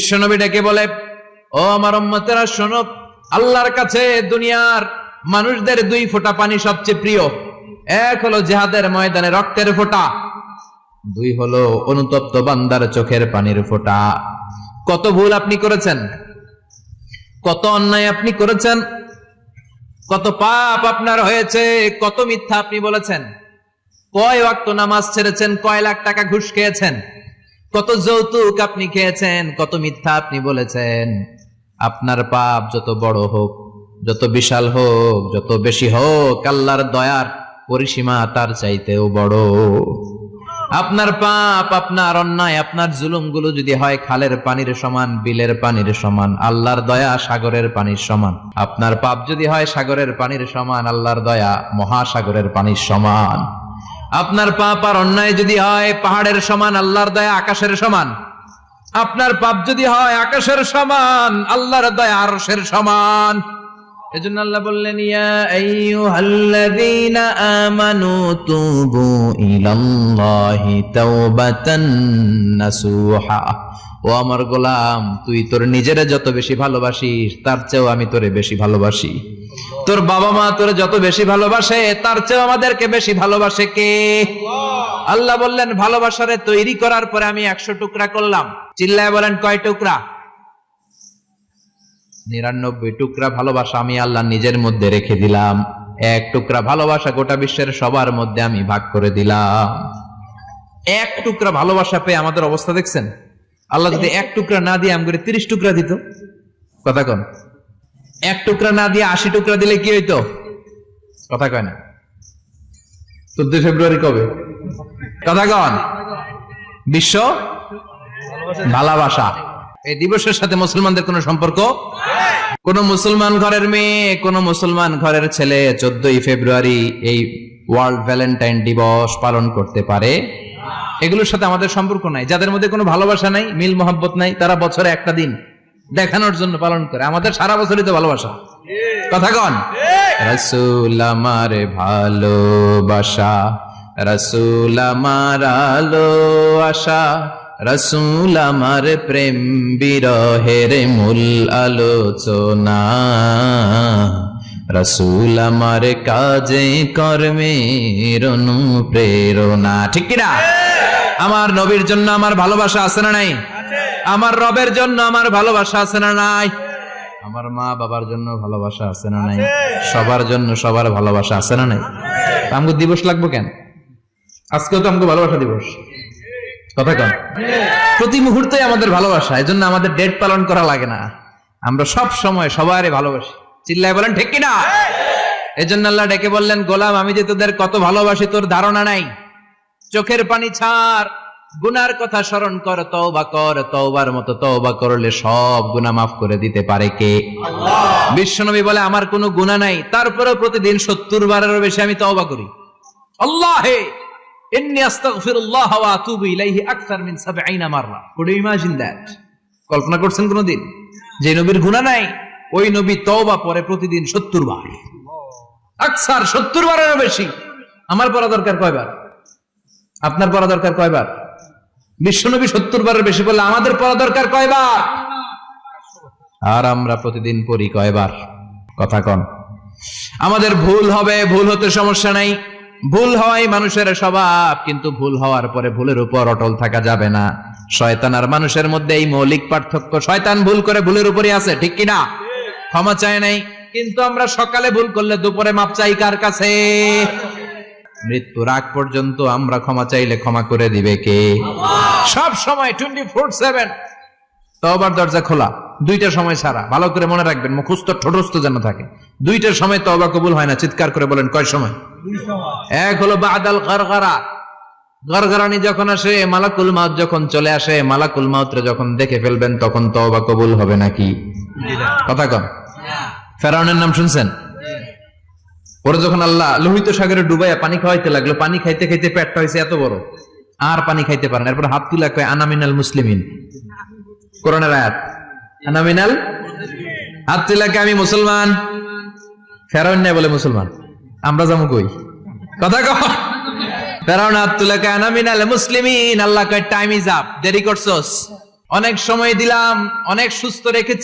বিশ্বনবী ডেকে বলে, ও আমার উম্মতেরা শোনো, আল্লাহর কাছে দুনিয়ার মানুষদের 2 ফোঁটা পানি সবচেয়ে প্রিয়। এক হলো জিহাদের ময়দানে রক্তের ফোঁটা, 2 হলো অনুতপ্ত বান্দার চোখের পানির ফোঁটা। কত ভুল আপনি করেছেন, কত অন্যায় আপনি করেছেন, কত পাপ আপনার হয়েছে, কত মিথ্যা আপনি বলেছেন, কয় ওয়াক্ত নামাজ ছেড়েছেন, কয় লাখ টাকা ঘুষ খেয়েছেন, কত যৌতুক আপনি খেয়েছেন, কত মিথ্যা আপনি বলেছেন। আপনার পাপ যত বড় হোক, যত বিশাল হোক, যত বেশি হোক, আল্লাহর দয়ার পরিসীমা তার চাইতেও বড়। আপনার পাপ, আপনার অন্যায়, আপনার জুলুমগুলো যদি হয় খালের পানির সমান, বিলের পানির সমান, আল্লাহর দয়া সাগরের পানির সমান। আপনার পাপ যদি হয় সাগরের পানির সমান, আল্লাহর দয়া মহাসাগরের পানির সমান। আপনার পাপ আর অন্যায় যদি হয় পাহাড়ের সমান, আল্লাহর দয়া আকাশের সমান। আপনার পাপ যদি হয় আকাশের সমান, আল্লাহর দয়া আরশের সমান। এজন্য আল্লাহ বললেন, ইয়া আইয়ুহাল্লাযীনা আমানু তুবু ইলাল্লাহি তাওবাতান নাসুহা। ও আমার গোলাম, তুই তোর নিজেরে যত বেশি ভালোবাসিস তার চেয়েও আমি তোরে বেশি ভালোবাসি। তোর বাবা মা তোরে যত বেশি ভালোবাসে তার চেয়েও আমাদেরকে বেশি ভালোবাসে কে? আল্লাহ বললেন, ভালোবাসারে তৈরি করার পরে আমি 100 টুকরা করলাম। চিল্লায় বলেন, কয় টুকরা? 99 টুকরা ভালোবাসা আমি আল্লাহ নিজের মধ্যে রেখে দিলাম। 1 টুকরা ভালোবাসা গোটা বিশ্বের সবার মধ্যে আমি ভাগ করে দিলাম। 1 টুকরা ভালোবাসা পেয়ে আমাদের অবস্থা দেখছেন? আল্লাহ যদি 1 টুকরা না দিয়ে আমাদের 30 টুকরা দিত, কথা কন? 1 টুকরা না দিয়ে 80 টুকরা দিলে কি হইতো? কথা কয় না। 14 ফেব্রুয়ারি কবে? কথা কন? বিশ্ব ভালোবাসা এই দিবসের সাথে মুসলমানদের কোন সম্পর্ক? কোন মুসলমান ঘরের মেয়ে, কোন মুসলমান ঘরের ছেলে 14 ফেব্রুয়ারি এই ওয়ার্ল্ড ভ্যালেন্টাইন দিবস পালন করতে পারে? এগুলোর সাথে আমাদের সম্পর্ক নাই। যাদের মধ্যে কোনো ভালোবাসা নাই, মিল মোহাব্বত নাই, তারা বছরে একটা দিন দেখানোর জন্য পালন করে। আমাদের সারা বছরই তো ভালোবাসা। কথা কন? রাসূল আমার ভালোবাসা, রাসূল আমার আলো আশা, রাসূল আমার প্রেম বিরহের মূল আলোচনা, রাসূল আমার কাজে কর্মের অনুপ্রেরণা। ঠিক কিনা? আমার নবীর জন্য আমার ভালোবাসা আছে না নাই? আমার রবের জন্য আমার ভালোবাসা আছে না নাই? আমার মা বাবার জন্য ভালোবাসা আছে না নাই? সবার জন্য সবার ভালোবাসা আছে না নাই? আমগো দিবস লাগবো কেন? আজকেও তো আমগো ভালোবাসা দিবস। কথা কন? প্রতি মুহূর্তে আমাদের ভালোবাসা, এজন্য আমাদের ডেট পালন করা লাগে না। আমরা সব সময় সবারই ভালোবাসি। চিল্লায় বলেন ঠিক কিনা? এজন্য আল্লাহ ডেকে বললেন, গোলাম আমি যে তোদের কত ভালোবাসি তোর ধারণা নাই। চোখের পানি ছাড়, গুনার কথা স্মরণ কর, তওবা কর। তওবার মতো তওবা করলে সব গুনাহ মাফ করে দিতে পারে কে? আল্লাহ। বিশ্বনবী বলে, আমার কোনো গুনাহ নাই, তারপরেও প্রতিদিন 70 বারেরও বেশি আমি তওবা করি। আল্লাহে ইন্নী আস্তাগফিরুল্লাহ ওয়া আতুবু ইলাইহি আকসার মিন 70 মাররা। Could you imagine that? কল্পনা করছেন কোনদিন যে নবীর গুনাহ নাই, ওই নবী তওবা পড়ে প্রতিদিন 70 বার, আকসার 70 বারেরও বেশি। আমার পড়া দরকার কয়বার? আপনার পড়া দরকার কয়বার? বিশ্বনবী 70 বারের বেশি বললে আমাদের পড়া দরকার কয়বার? আর আমরা প্রতিদিন পড়ি কয়বার? কথা কন? আমাদের ভুল হবে, ভুল হতে সমস্যা নাই, ভুল হওয়াই মানুষের স্বভাব, কিন্তু ভুল হওয়ার পরে ভুলের উপর অটল থাকা যাবে না। শয়তান আর মানুষের মধ্যে এই মৌলিক পার্থক্য। শয়তান ভুল করে ভুলের উপরই আছে, ঠিক কিনা? ক্ষমা চায় নাই, কিন্তু আমরা সকালে ভুল করলে দুপুরে মাপ চাই কার কাছে? মৃত্যুর আগ পর্যন্ত আমরা ক্ষমা চাইলে ক্ষমা করে দিবে কে? সব সময় 24/7 তওবার দরজা খোলা, 2টা সময় ছাড়া। ভালো করে মনে রাখবেন, মুখস্থ ঠোঁটস্থ যেন থাকে। 2টার সময় তওবা কবুল হয় না। চিৎকার করে বলেন, কয় সময়? 2 সময়। এক হলো বাদাল গারগারা, গারগারানি যখন আসে, মালাকুল মাউত যখন চলে আসে, মালাকুল মাউতরে যখন দেখে ফেলবেন তখন তওবা কবুল হবে নাকি? কথা কন? ফেরাউনের নাম শুনছেন? ওরা যখন আল্লাহ লোহিত সাগরে ডুবাইয়া পানি খাওয়াইতে লাগলো, পানি খাইতে খাইতে পেটটা হয়েছে এত বড়, আর পানি খাইতে পারেন। এরপর হাত তুলে কয়, আনা মিনাল মুসলিমিন। কোরআনের আয়াত, আনা মিনাল, হাত তুলে কয় আমি মুসলমান। ফেরাউন নাই বলে মুসলমান, আমরা যাবো কই? কথা কও। ফেরাউন হাত তুলে কয় আনা মিনাল মুসলিমিন। আল্লাহ কয় টাইম ইজ আপ, দেরি করছস, অনেক সময় দিলাম, অনেক সুস্থ রেখেছি।